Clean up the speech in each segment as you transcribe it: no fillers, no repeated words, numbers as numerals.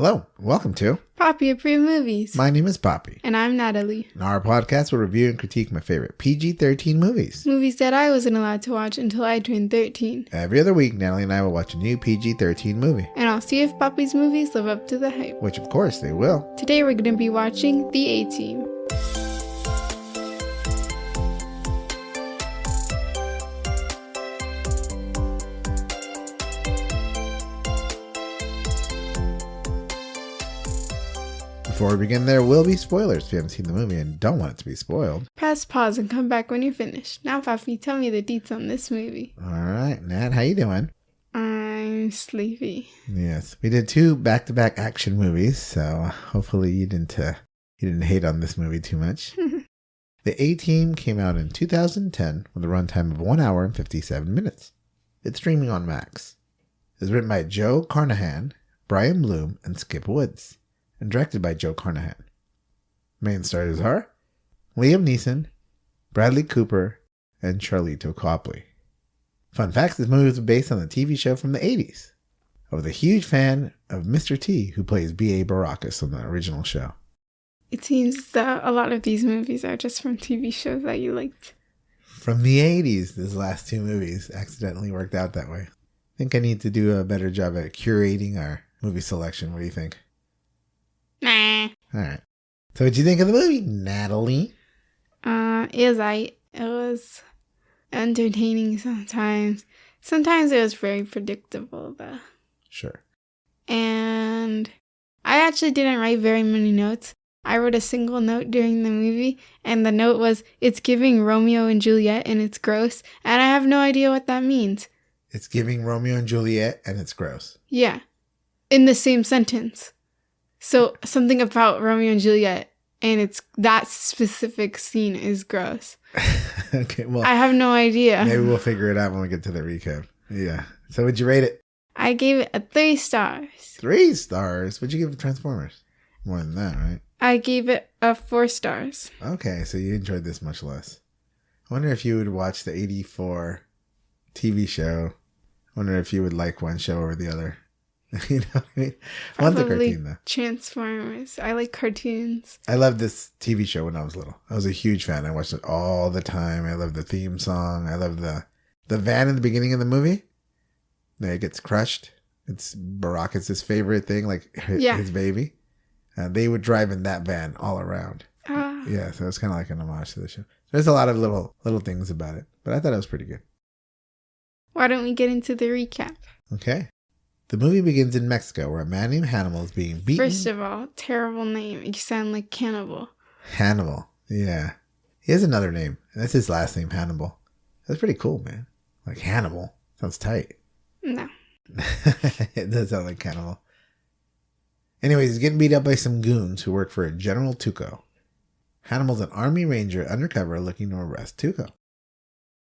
Hello, welcome to Papi Approved Movies. My name is Papi. And I'm Natalie. In our podcast, we'll review and critique my favorite PG-13 movies. Movies that I wasn't allowed to watch until I turned 13. Every other week, Natalie and I will watch a new PG-13 movie. And I'll see if Papi's movies live up to the hype. Which, of course, they will. Today we're going to be watching The A-Team. Before we begin, there will be spoilers if you haven't seen the movie and don't want it to be spoiled. Press pause and come back when you're finished. Now, Papi, tell me the deets on this movie. All right, Nat, how you doing? I'm sleepy. Yes, we did 2 back-to-back action movies, so hopefully you didn't hate on this movie too much. The A-Team came out in 2010 with a runtime of 1 hour and 57 minutes. It's streaming on Max. It was written by Joe Carnahan, Brian Bloom, and Skip Woods, and directed by Joe Carnahan. Main stars are Liam Neeson, Bradley Cooper, and Charlito Copley. Fun fact, this movie was based on a TV show from the 80s. I was a huge fan of Mr. T, who plays B.A. Baracus on the original show. It seems that a lot of these movies are just from TV shows that you liked. From the 80s, these last 2 movies accidentally worked out that way. I think I need to do a better job at curating our movie selection. What do you think? Nah. Alright. So what'd you think of the movie, Natalie? It was entertaining sometimes. Sometimes it was very predictable, though. Sure. And I actually didn't write very many notes. I wrote a single note during the movie, and the note was, "It's giving Romeo and Juliet and it's gross," and I have no idea what that means. It's giving Romeo and Juliet and it's gross. Yeah. In the same sentence. So something about Romeo and Juliet and that specific scene is gross. Okay, well, I have no idea. Maybe we'll figure it out when we get to the recap. Yeah. So would you rate it? I gave it a 3 stars. 3 stars? What'd you give Transformers? More than that, right? I gave it a 4 stars. Okay, so you enjoyed this much less. I wonder if you would watch the 84 TV show. I wonder if you would like one show over the other. You know what I mean? One's a cartoon, though. Transformers. I like cartoons. I loved this TV show when I was little. I was a huge fan. I watched it all the time. I loved the theme song. I loved the van in the beginning of the movie. It gets crushed. It's Baracus' favorite thing, like his baby. They would drive in that van all around. Yeah, so it's kind of like an homage to the show. There's a lot of little things about it, but I thought it was pretty good. Why don't we get into the recap? Okay. The movie begins in Mexico, where a man named Hannibal is being beaten. First of all, terrible name. You sound like cannibal. Hannibal. Yeah. He has another name. That's his last name, Hannibal. That's pretty cool, man. Like Hannibal. Sounds tight. No. It does sound like cannibal. Anyways, he's getting beat up by some goons who work for General Tuco. Hannibal's an army ranger undercover looking to arrest Tuco.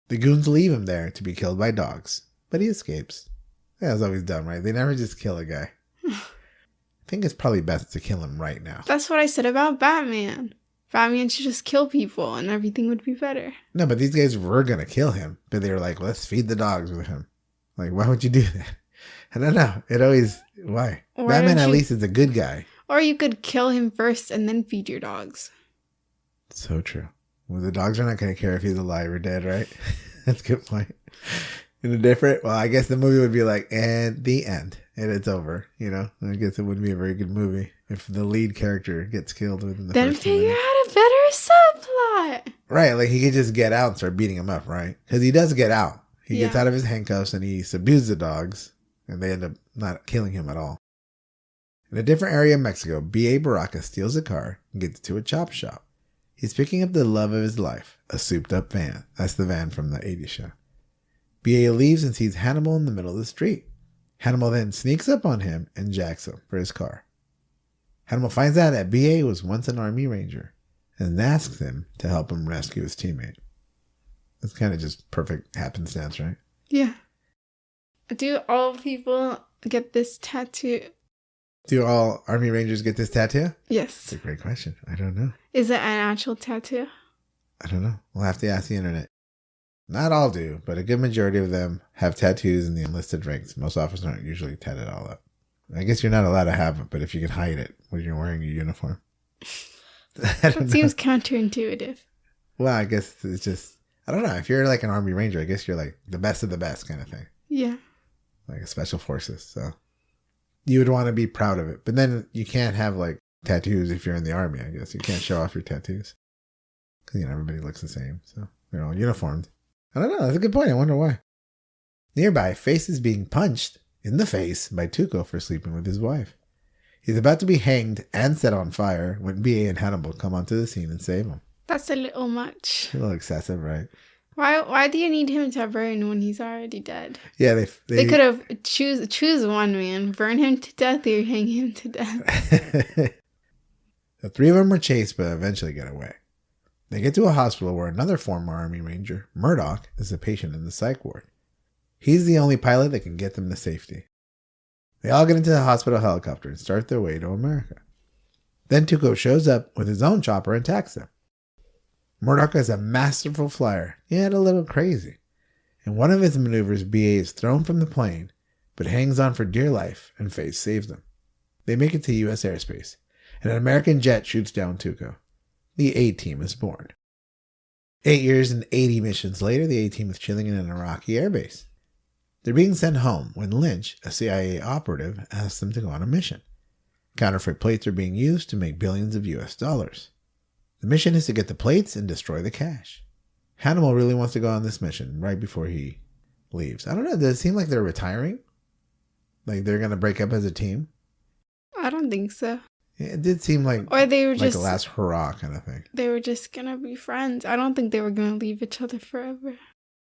The goons leave him there to be killed by dogs, but he escapes. Yeah, that's always done, right? They never just kill a guy. I think it's probably best to kill him right now. That's what I said about Batman. Batman should just kill people and everything would be better. No, but these guys were going to kill him. But they were like, let's feed the dogs with him. Like, why would you do that? I don't know. Why? Batman at least is a good guy. Or you could kill him first and then feed your dogs. So true. Well, the dogs are not going to care if he's alive or dead, right? That's a good point. I guess the movie would be like, and the end. And it's over, you know? I guess it wouldn't be a very good movie if the lead character gets killed within the first 2 minutes. Then figure out a better subplot. Right, like he could just get out and start beating him up, right? Because he does get out. He gets out of his handcuffs and he subdues the dogs. And they end up not killing him at all. In a different area of Mexico, B.A. Baracus steals a car and gets to a chop shop. He's picking up the love of his life, a souped-up van. That's the van from the 80s show. B.A. leaves and sees Hannibal in the middle of the street. Hannibal then sneaks up on him and jacks him for his car. Hannibal finds out that B.A. was once an army ranger and asks him to help him rescue his teammate. That's kind of just perfect happenstance, right? Yeah. Do all people get this tattoo? Do all army rangers get this tattoo? Yes. That's a great question. I don't know. Is it an actual tattoo? I don't know. We'll have to ask the internet. Not all do, but a good majority of them have tattoos in the enlisted ranks. Most officers aren't usually tatted all up. I guess you're not allowed to have it, but if you can hide it when you're wearing your uniform. That seems counterintuitive. Well, I guess it's just, I don't know. If you're like an Army Ranger, I guess you're like the best of the best kind of thing. Yeah. Like a special forces. So you would want to be proud of it. But then you can't have like tattoos if you're in the Army, I guess. You can't show off your tattoos. Because, everybody looks the same. So they're all uniformed. I don't know. That's a good point. I wonder why. Nearby, Face is being punched in the face by Tuco for sleeping with his wife. He's about to be hanged and set on fire when B.A. and Hannibal come onto the scene and save him. That's a little much. A little excessive, right? Why do you need him to burn when he's already dead? Yeah, they could have choose one man, burn him to death or hang him to death. The three of them are chased, but eventually get away. They get to a hospital where another former Army Ranger, Murdoch, is a patient in the psych ward. He's the only pilot that can get them to safety. They all get into the hospital helicopter and start their way to America. Then Tuco shows up with his own chopper and attacks them. Murdoch is a masterful flyer, yet a little crazy. In one of his maneuvers, B.A. is thrown from the plane, but hangs on for dear life, and Face saves them. They make it to U.S. airspace, and an American jet shoots down Tuco. The A-Team is born. 8 years and 80 missions later, the A-Team is chilling in an Iraqi airbase. They're being sent home when Lynch, a CIA operative, asks them to go on a mission. Counterfeit plates are being used to make billions of US dollars. The mission is to get the plates and destroy the cash. Hannibal really wants to go on this mission right before he leaves. I don't know, does it seem like they're retiring? Like they're going to break up as a team? I don't think so. It did seem like, or they were like just a last hurrah kind of thing. They were just going to be friends. I don't think they were going to leave each other forever.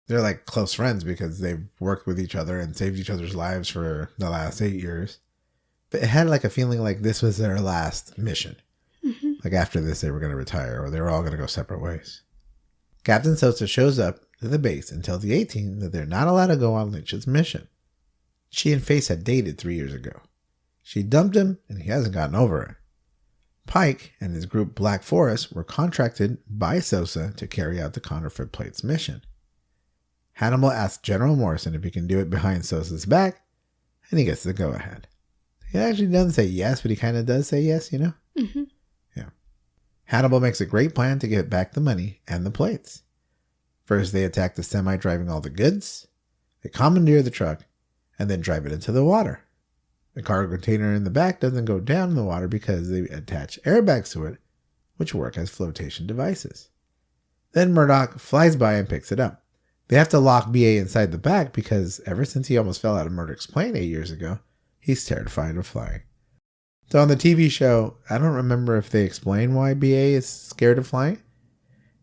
They're like close friends because they've worked with each other and saved each other's lives for the last 8 years. But it had like a feeling like this was their last mission. Mm-hmm. Like after this, they were going to retire or they were all going to go separate ways. Captain Sosa shows up to the base and tells the A-Team that they're not allowed to go on Lynch's mission. She and Face had dated 3 years ago. She dumped him and he hasn't gotten over it. Pike and his group Black Forest were contracted by Sosa to carry out the counterfeit plates mission. Hannibal asks General Morrison if he can do it behind Sosa's back, and he gets the go-ahead. He actually doesn't say yes, but he kind of does say yes, Mm-hmm. Yeah. Hannibal makes a great plan to get back the money and the plates. First, they attack the semi driving all the goods. They commandeer the truck, and then drive it into the water. The cargo container in the back doesn't go down in the water because they attach airbags to it, which work as flotation devices. Then Murdoch flies by and picks it up. They have to lock B.A. inside the back because ever since he almost fell out of Murdoch's plane 8 years ago, he's terrified of flying. So on the TV show, I don't remember if they explain why B.A. is scared of flying,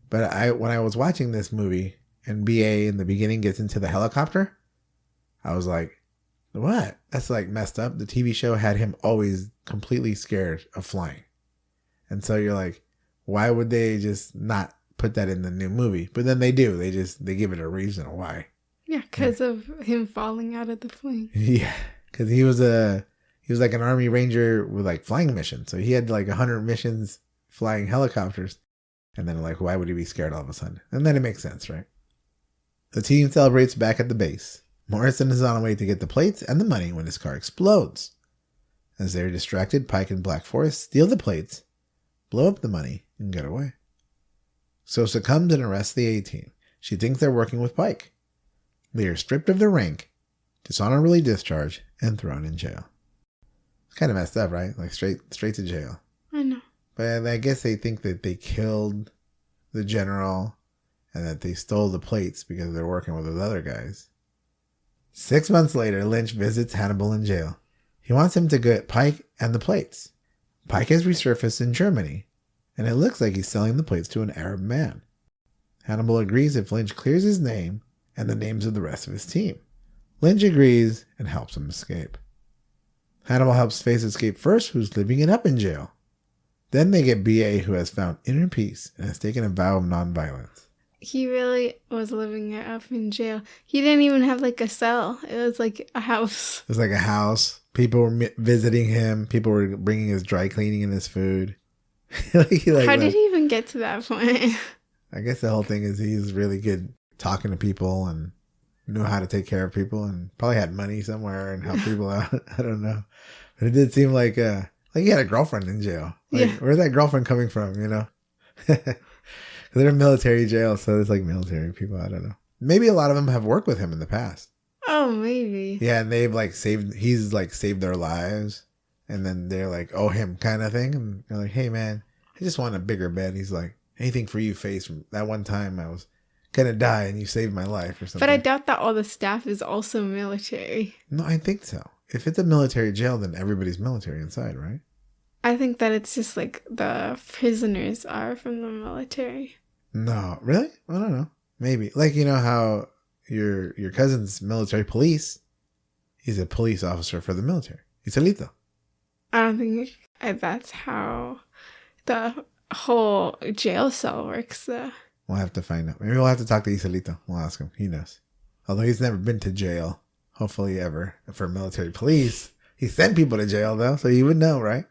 but when I was watching this movie and B.A. in the beginning gets into the helicopter, I was like, what? That's like messed up. The TV show had him always completely scared of flying. And so you're like, why would they just not put that in the new movie? But then they do. They give it a reason why. Yeah, because of him falling out of the plane. Yeah, because he was like an Army Ranger with like flying missions. So he had like 100 missions flying helicopters. And then like, why would he be scared all of a sudden? And then it makes sense, right? The team celebrates back at the base. Morrison is on a way to get the plates and the money when his car explodes. As they're distracted, Pike and Black Forest steal the plates, blow up the money, and get away. Sosa comes and arrests the A-Team. She thinks they're working with Pike. They are stripped of their rank, dishonorably discharged, and thrown in jail. It's kind of messed up, right? Like straight to jail. I know. But I guess they think that they killed the general and that they stole the plates because they're working with those other guys. 6 months later, Lynch visits Hannibal in jail. He wants him to get Pike and the plates. Pike has resurfaced in Germany, and it looks like he's selling the plates to an Arab man. Hannibal agrees if Lynch clears his name and the names of the rest of his team. Lynch agrees and helps him escape. Hannibal helps Face escape first, who's living it up in jail. Then they get B.A., who has found inner peace and has taken a vow of nonviolence. He really was living it up in jail. He didn't even have like a cell. It was like a house. It was like a house. People were visiting him. People were bringing his dry cleaning and his food. How did he even get to that point? I guess the whole thing is he's really good talking to people and knew how to take care of people and probably had money somewhere and help people out. I don't know. But it did seem like he had a girlfriend in jail. Like, Yeah. Where's that girlfriend coming from, you know? They're in military jail, so there's like military people. I don't know. Maybe a lot of them have worked with him in the past. Oh, maybe. Yeah, and they've like he's like saved their lives. And then they're like, oh, him kind of thing. And they're like, hey, man, I just want a bigger bed. He's like, anything for you, Face. From that one time I was going to die and you saved my life or something. But I doubt that all the staff is also military. No, I think so. If it's a military jail, then everybody's military inside, right? I think that it's just like the prisoners are from the military. No, really? I don't know. Maybe. Like, you know how your cousin's military police, he's a police officer for the military. He's Isolito. I don't think that's how the whole jail cell works, though. We'll have to find out. Maybe we'll have to talk to Isolito. We'll ask him. He knows. Although he's never been to jail, hopefully ever, for military police. He sent people to jail, though, so he would know, right?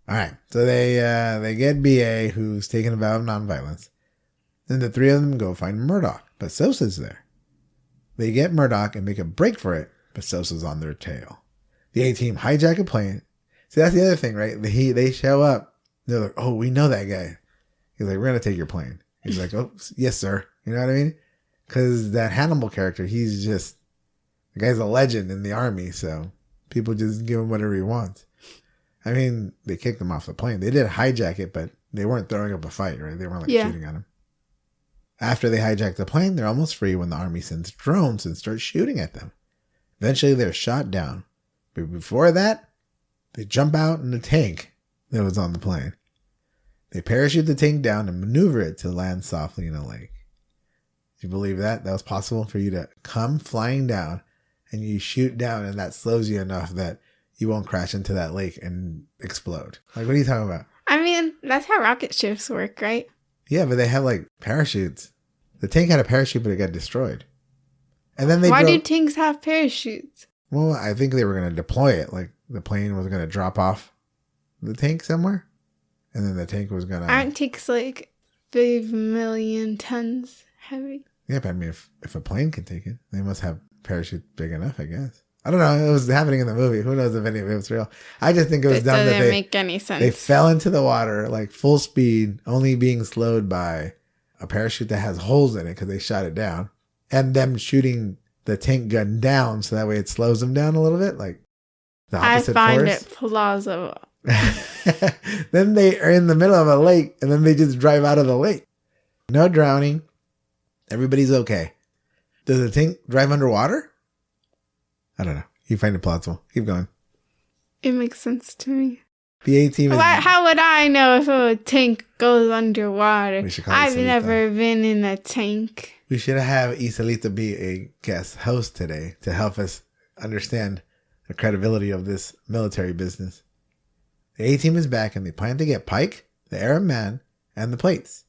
All right. So they get B.A., who's taken a vow of nonviolence. Then the three of them go find Murdoch, but Sosa's there. They get Murdoch and make a break for it, but Sosa's on their tail. The A-Team hijack a plane. See, that's the other thing, right? They show up. They're like, oh, we know that guy. He's like, we're going to take your plane. He's like, oh, yes, sir. You know what I mean? Because that Hannibal character, he's just, the guy's a legend in the army, so people just give him whatever he wants. I mean, they kicked him off the plane. They did hijack it, but they weren't throwing up a fight, right? They weren't like shooting at him. After they hijack the plane, they're almost free when the army sends drones and starts shooting at them. Eventually, they're shot down. But before that, they jump out in the tank that was on the plane. They parachute the tank down and maneuver it to land softly in a lake. Do you believe that? That was possible for you to come flying down and you shoot down and that slows you enough that you won't crash into that lake and explode. Like, what are you talking about? I mean, that's how rocket ships work, right? Yeah, but they have like parachutes. The tank had a parachute, but it got destroyed. And then Why do tanks have parachutes? Well, I think they were going to deploy it. Like the plane was going to drop off the tank somewhere. And then the tank was going to... Aren't tanks like 5 million tons heavy? Yeah, but I mean, if a plane can take it, they must have parachutes big enough, I guess. I don't know. It was happening in the movie. Who knows if any of it was real? I just think it was dumb that doesn't make any sense. They fell into the water like full speed, only being slowed by a parachute that has holes in it because they shot it down. And them shooting the tank gun down so that way it slows them down a little bit, like the opposite force. I find it plausible. Then they are in the middle of a lake and then they just drive out of the lake. No drowning. Everybody's okay. Does the tank drive underwater? I don't know. You find it plausible. Keep going. It makes sense to me. The A-Team is... How would I know if a tank goes underwater? I've Isolito. never been in a tank. We should have Isolito be a guest host today to help us understand the credibility of this military business. The A-Team is back and they plan to get Pike, the Arab man, and the plates.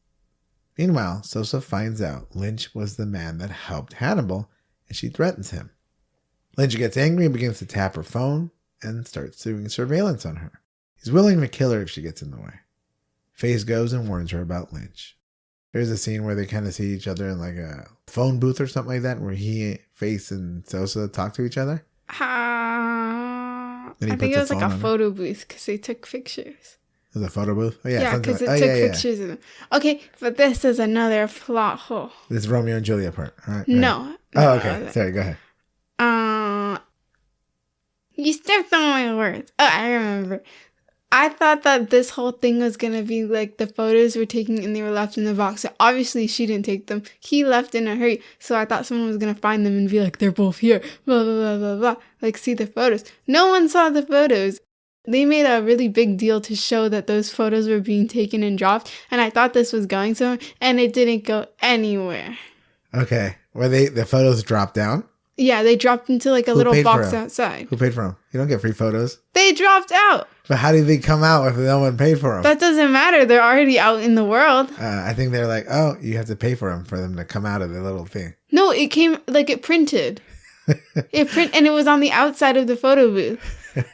Meanwhile, Sosa finds out Lynch was the man that helped Hannibal and she threatens him. Lynch gets angry and begins to tap her phone and starts doing surveillance on her. He's willing to kill her if she gets in the way. Faze goes and warns her about Lynch. There's a scene where they kind of see each other in like a phone booth or something like that, where Faze and Sosa talk to each other. I think it was like a photo booth because they took pictures. It was a photo booth? Oh, yeah, because it took pictures of them. Okay, but this is another plot hole. This Romeo and Juliet part. All right, no. Oh, okay. Sorry, go ahead. You stepped on my words. Oh, I remember. I thought that this whole thing was going to be like the photos were taken and they were left in the box. So obviously she didn't take them. He left in a hurry. So I thought someone was going to find them and be like, they're both here. Blah, blah, blah, blah, blah. Like, see the photos. No one saw the photos. They made a really big deal to show that those photos were being taken and dropped. And I thought this was going somewhere. And it didn't go anywhere. Okay. Were the photos dropped down? Yeah, they dropped into like a little box outside. Who paid for them? You don't get free photos. They dropped out. But how did they come out if no one paid for them? That doesn't matter. They're already out in the world. I think they're like, oh, you have to pay for them to come out of the little thing. No, it came, like it printed. And it was on the outside of the photo booth.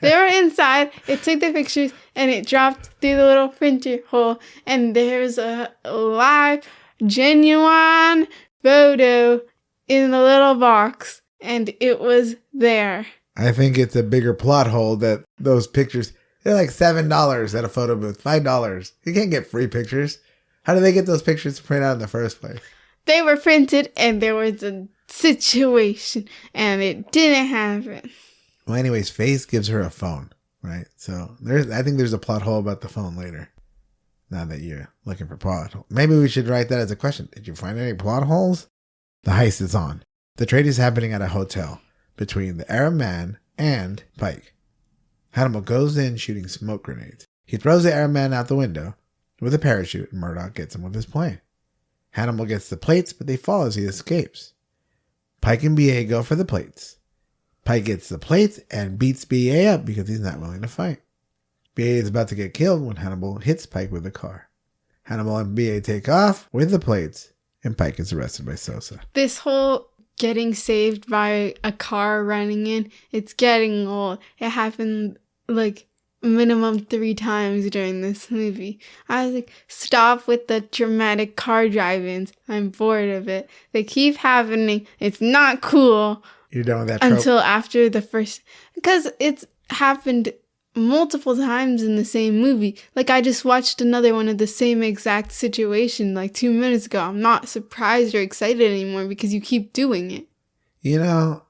They were inside. It took the pictures and it dropped through the little printer hole. And there's a live, genuine photo in the little box. And it was there. I think it's a bigger plot hole that those pictures, they're like $7 at a photo booth, $5. You can't get free pictures. How do they get those pictures to print out in the first place? They were printed and there was a situation and it didn't happen. Well, anyways, Faith gives her a phone, right? So I think there's a plot hole about the phone later. Now that you're looking for plot hole. Maybe we should write that as a question. Did you find any plot holes? The heist is on. The trade is happening at a hotel between the Arab man and Pike. Hannibal goes in shooting smoke grenades. He throws the Arab man out the window with a parachute and Murdoch gets him with his plane. Hannibal gets the plates, but they fall as he escapes. Pike and B.A. go for the plates. Pike gets the plates and beats B.A. up because he's not willing to fight. B.A. is about to get killed when Hannibal hits Pike with a car. Hannibal and B.A. take off with the plates, and Pike is arrested by Sosa. This whole getting saved by a car running in, it's getting old. It happened like minimum 3 times during this movie. I was like, stop with the dramatic car drive-ins. I'm bored of it. They keep happening. It's not cool. You're done with that trope? Until after the first... Because it's happened multiple times in the same movie. Like, I just watched another one of the same exact situation like 2 minutes ago. I'm not surprised or excited anymore because you keep doing it. You know,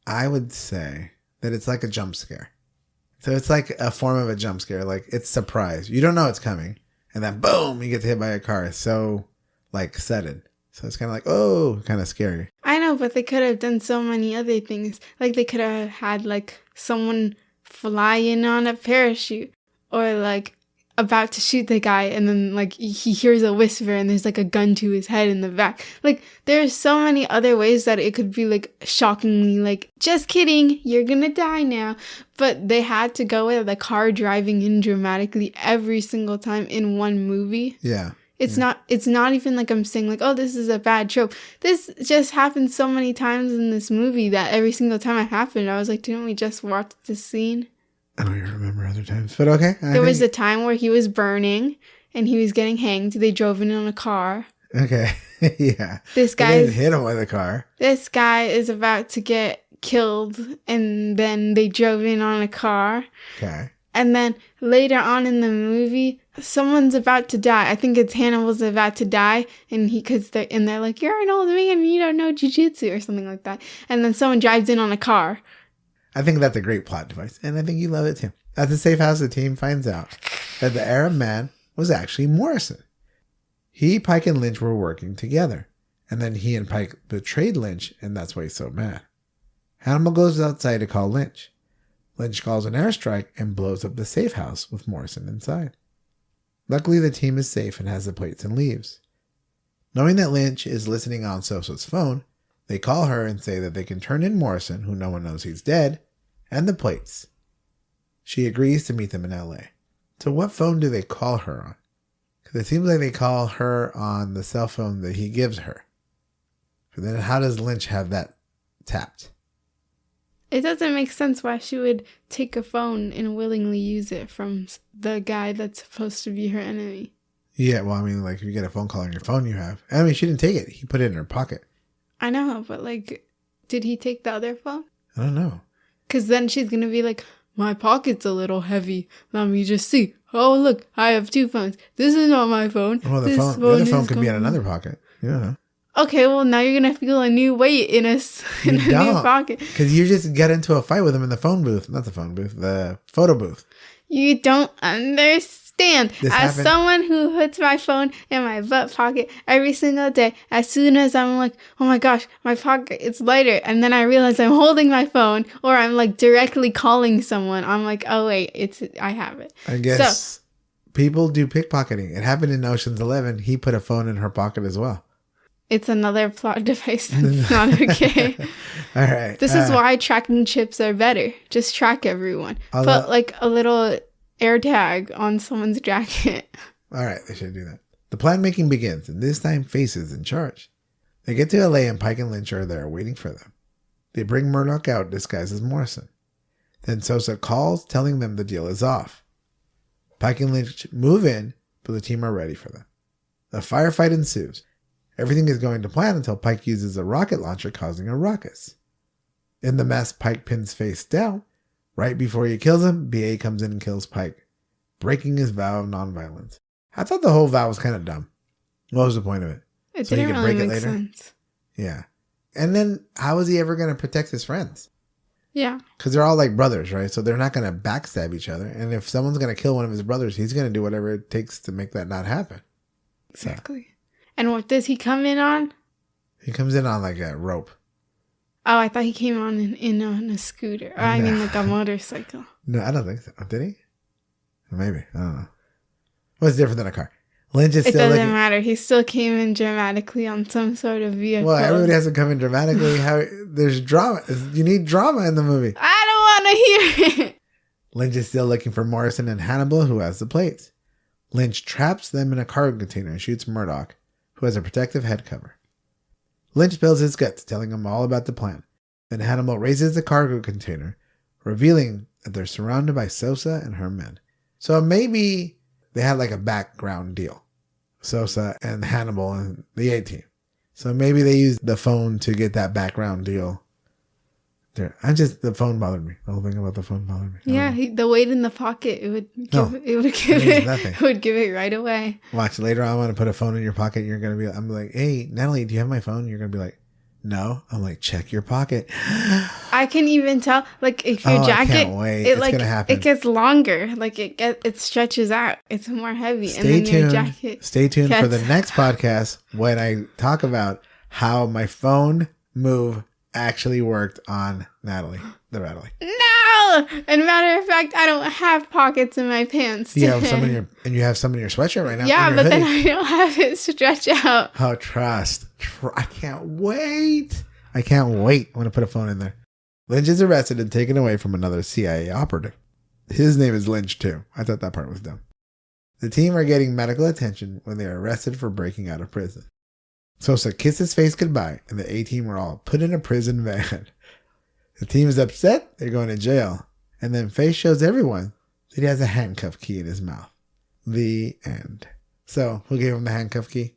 I would say that it's like a jump scare. So it's like a form of a jump scare. Like, it's surprise. You don't know it's coming. And then, boom, you get hit by a car. It's so, like, sudden. So it's kind of like, oh, kind of scary. I know, but they could have done so many other things. Like, they could have had, like, someone fly in on a parachute. Or, like, about to shoot the guy. And then, like, he hears a whisper and there's, like, a gun to his head in the back. Like, there's so many other ways that it could be, like, shockingly, like, just kidding, you're gonna die now. But they had to go with the car driving in dramatically every single time in one movie. Yeah. It's not even like I'm saying like, oh, this is a bad trope. This just happened so many times in this movie that every single time it happened, I was like, didn't we just watch this scene? I don't even remember other times, but okay. There was a time where he was burning and he was getting hanged. They drove in on a car. Okay. Yeah. This guy didn't hit him with a car. This guy is about to get killed and then they drove in on a car. Okay. And then later on in the movie, someone's about to die. I think it's Hannibal's about to die, and they're like, "You're an old man, and you don't know jujitsu," or something like that. And then someone drives in on a car. I think that's a great plot device, and I think you love it too. At the safe house, the team finds out that the Arab man was actually Morrison. He, Pike, and Lynch were working together, and then he and Pike betrayed Lynch, and that's why he's so mad. Hannibal goes outside to call Lynch. Lynch calls an airstrike and blows up the safe house with Morrison inside. Luckily, the team is safe and has the plates and leaves. Knowing that Lynch is listening on Sosa's phone, they call her and say that they can turn in Morrison, who no one knows he's dead, and the plates. She agrees to meet them in L.A. So what phone do they call her on? Because it seems like they call her on the cell phone that he gives her. But then how does Lynch have that tapped? It doesn't make sense why she would take a phone and willingly use it from the guy that's supposed to be her enemy. Yeah, well, I mean, like, if you get a phone call on your phone, you have. I mean, she didn't take it. He put it in her pocket. I know, but, like, did he take the other phone? I don't know. Because then she's going to be like, my pocket's a little heavy. Let me just see. Oh, look, I have 2 phones. This is not my phone. Well, the other phone could be in another pocket. You don't know. Okay, well, now you're going to feel a new weight in a new pocket. Because you just got into a fight with him in the phone booth. Not the phone booth, the photo booth. You don't understand. As someone who puts my phone in my butt pocket every single day, as soon as I'm like, oh my gosh, my pocket, it's lighter. And then I realize I'm holding my phone or I'm like directly calling someone. I'm like, oh wait, I have it. I guess people do pickpocketing. It happened in Ocean's 11. He put a phone in her pocket as well. It's another plot device that's not okay. All right. This is why tracking chips are better. Just track everyone. Put like a little air tag on someone's jacket. All right. They should do that. The plan making begins, and this time Face is in charge. They get to LA and Pike and Lynch are there waiting for them. They bring Murdoch out disguised as Morrison. Then Sosa calls telling them the deal is off. Pike and Lynch move in, but the team are ready for them. A firefight ensues. Everything is going to plan until Pike uses a rocket launcher causing a ruckus. In the mess, Pike pins Face down. Right before he kills him, B.A. comes in and kills Pike, breaking his vow of nonviolence. I thought the whole vow was kind of dumb. What was the point of it? It so didn't really make sense. Yeah. And then how is he ever going to protect his friends? Yeah. Because they're all like brothers, right? So they're not going to backstab each other. And if someone's going to kill one of his brothers, he's going to do whatever it takes to make that not happen. Exactly. So. And what does he come in on? He comes in on like a rope. Oh, I thought he came on in a scooter. Or, I mean like a motorcycle. No, I don't think so. Did he? Maybe. I don't know. What's different than a car? Lynch is still. It doesn't matter. He still came in dramatically on some sort of vehicle. Well, everybody has to come in dramatically. There's drama. You need drama in the movie. I don't want to hear it. Lynch is still looking for Morrison and Hannibal, who has the plates. Lynch traps them in a cargo container and shoots Murdoch, who has a protective head cover. Lynch spills his guts, telling him all about the plan. Then Hannibal raises the cargo container, revealing that they're surrounded by Sosa and her men. So maybe they had like a background deal. Sosa and Hannibal and the A-Team. So maybe they used the phone to get that background deal. The phone bothered me. The whole thing about the phone bothered me. Yeah, the weight in the pocket, it would give it right away. Watch, later on, I'm going to put a phone in your pocket. I'm like, hey, Natalie, do you have my phone? You're going to be like, no. I'm like, check your pocket. I can even tell, like, if your jacket, I can't wait. It's going to happen. It gets longer. Like, it stretches out. It's more heavy. Your jacket. Stay tuned for the next podcast when I talk about how my phone move actually worked on Natalie, the Natalie. No! And matter of fact, I don't have pockets in my pants. You have some in your sweatshirt right now. Yeah, but then I don't have it stretch out. Oh, trust. I can't wait. I'm going to put a phone in there. Lynch is arrested and taken away from another CIA operative. His name is Lynch too. I thought that part was dumb. The team are getting medical attention when they are arrested for breaking out of prison. Sosa kisses Face goodbye, and the A-Team are all put in a prison van. The team is upset, they're going to jail, and then Face shows everyone that he has a handcuff key in his mouth. The end. So, who gave him the handcuff key?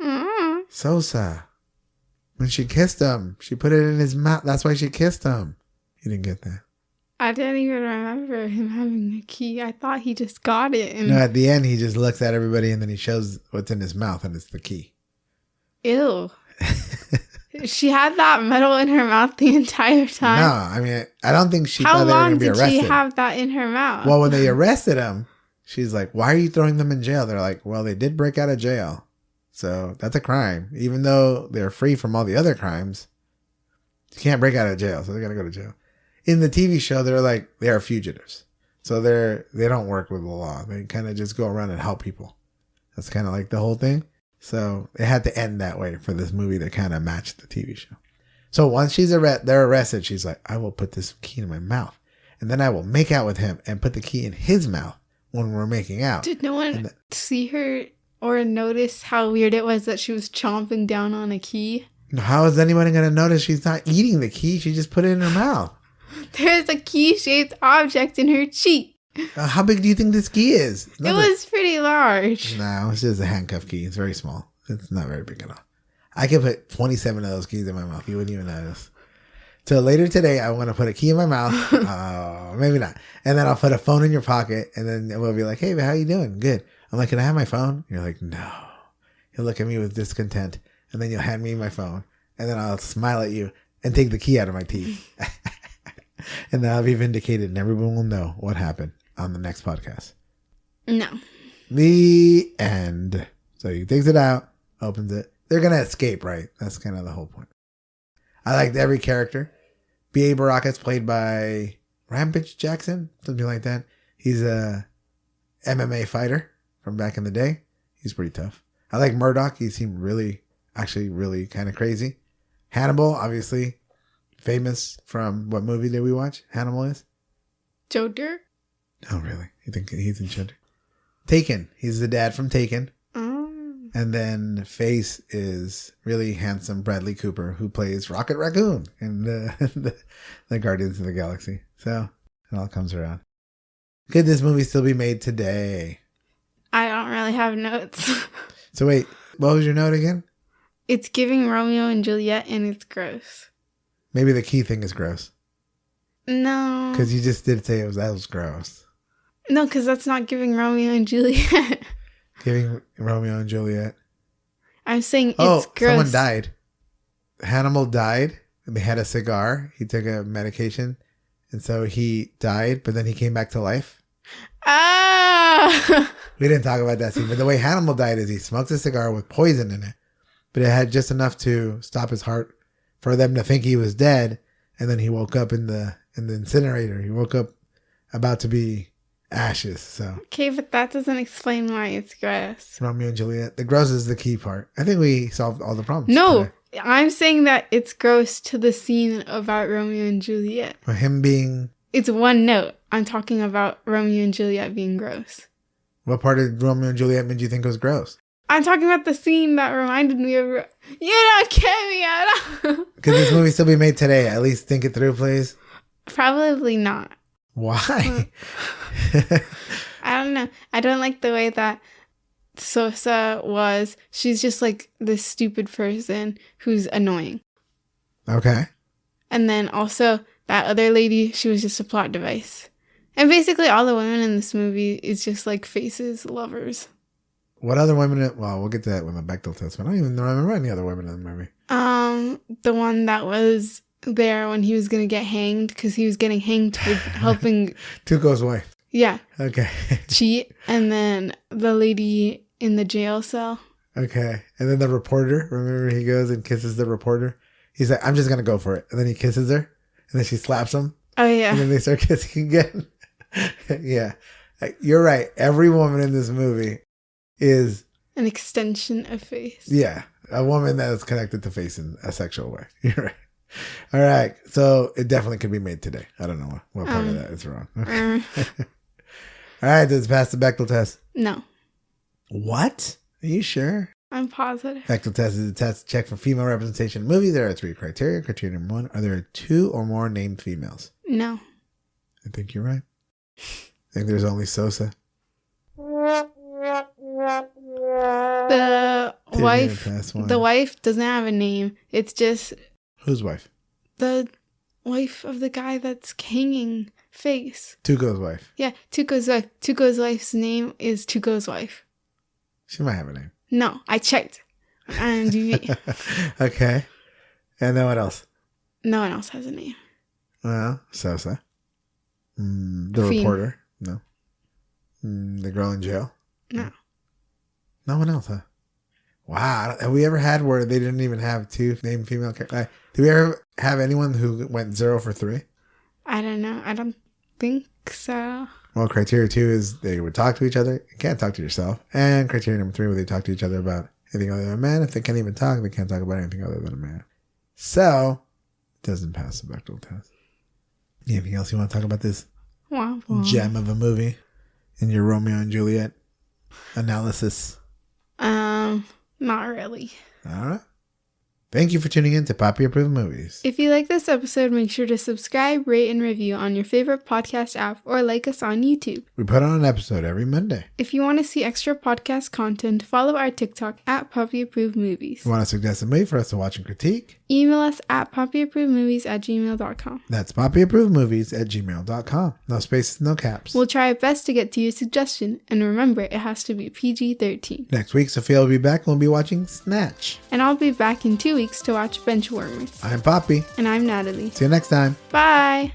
Mm-hmm. Sosa. When she kissed him, she put it in his mouth. That's why she kissed him. You didn't get that. I didn't even remember him having a key. I thought he just got it. No, at the end, he just looks at everybody, and then he shows what's in his mouth, and it's the key. Ew. She had that metal in her mouth the entire time. No, I mean, I don't think she thought they were going to be arrested. How long did she have that in her mouth? Well, when they arrested him, she's like, why are you throwing them in jail? They're like, well, they did break out of jail. So that's a crime. Even though they're free from all the other crimes, you can't break out of jail. So they're going to go to jail. In the TV show, they're like, they are fugitives. So they don't work with the law. They kind of just go around and help people. That's kind of like the whole thing. So it had to end that way for this movie to kind of match the TV show. So once they're arrested, she's like, I will put this key in my mouth. And then I will make out with him and put the key in his mouth when we're making out. Did no one see her or notice how weird it was that she was chomping down on a key? How is anyone going to notice she's not eating the key? She just put it in her mouth. There's a key-shaped object in her cheek. How big do you think this key is? It was pretty large. No, it's just a handcuff key. It's very small. It's not very big at all. I could put 27 of those keys in my mouth. You wouldn't even notice. So later today, I want to put a key in my mouth. Maybe not. And then I'll put a phone in your pocket. And then we'll be like, hey, how you doing? Good. I'm like, can I have my phone? You're like, no. You'll look at me with discontent. And then you'll hand me my phone. And then I'll smile at you and take the key out of my teeth. And then I'll be vindicated and everyone will know what happened on the next podcast. No. The end. So he takes it out, opens it. They're going to escape, right? That's kind of the whole point. I liked every character. B.A. Baracus, played by Rampage Jackson, something like that. He's a MMA fighter from back in the day. He's pretty tough. I like Murdoch. He seemed really kind of crazy. Hannibal, obviously, famous from what movie did we watch? Hannibal is? Joe Dirt? Oh, really? You think he's in Joe Dirt? Taken. He's the dad from Taken. And then Face is really handsome Bradley Cooper, who plays Rocket Raccoon in the Guardians of the Galaxy. So it all comes around. Could this movie still be made today? I don't really have notes. So wait, what was your note again? It's giving Romeo and Juliet and it's gross. Maybe the key thing is gross. No. Because you just did say that was gross. No, because that's not giving Romeo and Juliet. Giving Romeo and Juliet. I'm saying it's gross. Someone died. Hannibal died. And they had a cigar. He took a medication. And so he died, but then he came back to life. Ah! We didn't talk about that scene. But the way Hannibal died is he smoked a cigar with poison in it. But it had just enough to stop his heart for them to think he was dead. And then he woke up in the incinerator. He woke up about to be ashes. So Okay, but that doesn't explain why it's gross. Romeo and Juliet. The gross is the key part. I think we solved all the problems. No, today. I'm saying that it's gross to the scene about Romeo and Juliet. For him being... It's one note. I'm talking about Romeo and Juliet being gross. What part of Romeo and Juliet made you think was gross? I'm talking about the scene that reminded me of... You don't get me at all. Could this movie still be made today? At least think it through, please. Probably not. Why? I don't know. I don't like the way that Sosa was. She's just like this stupid person who's annoying. Okay. And then also that other lady, she was just a plot device. And basically all the women in this movie is just like faces, lovers. What other women? Well, we'll get to that with the Bechdel test. But I don't even remember any other women in the movie. The one that was there when he was gonna get hanged because he was getting hanged for helping Tuco's wife. Yeah. Okay. Cheat, and then the lady in the jail cell. Okay, and then the reporter. Remember, he goes and kisses the reporter. He's like, "I'm just gonna go for it," and then he kisses her, and then she slaps him. Oh yeah. And then they start kissing again. Yeah, you're right. Every woman in this movie is an extension of face. Yeah, a woman that is connected to face in a sexual way. You're right. All right, so it definitely could be made today. I don't know what part of that is wrong. Okay. All right, does it pass the Bechdel test? No. What? Are you sure? I'm positive. Bechdel test is a test to check for female representation in a movie. There are 3 criteria. Criteria number 1, are there 2 or more named females? No. I think you're right. I think there's only Sosa. The wife doesn't have a name. It's just... Whose wife? The wife of the guy that's hanging face. Tuco's wife. Yeah, Tuco's wife. Tuco's wife's name is Tuco's wife. She might have a name. No, I checked. IMDb. Okay. And then what else? No one else has a name. Well, Sosa. The Fiend. Reporter. No. The girl in jail. No. No one else, huh? Wow. Have we ever had where they didn't even have 2 named female characters? Did we ever have anyone who went 0 for 3? I don't know. I don't think so. Well, criteria 2 is they would talk to each other. You can't talk to yourself. And criteria number 3, where they talk to each other about anything other than a man. If they can't even talk, they can't talk about anything other than a man. So, it doesn't pass the Bechdel test. Anything else you want to talk about this gem of a movie in your Romeo and Juliet analysis? Not really. All right. Thank you for tuning in to Papi Approved Movies. If you like this episode, make sure to subscribe, rate, and review on your favorite podcast app or like us on YouTube. We put on an episode every Monday. If you want to see extra podcast content, follow our TikTok at Papi Approved Movies. If you want to suggest a movie for us to watch and critique, email us at papiapprovedmovies@gmail.com. That's papiapprovedmovies@gmail.com. No spaces, no caps. We'll try our best to get to your suggestion, and remember, it has to be PG-13. Next week, Sophia will be back and we'll be watching Snatch. And I'll be back in 2 weeks to watch Benchwarmers. I'm Papi. And I'm Natalie. See you next time. Bye!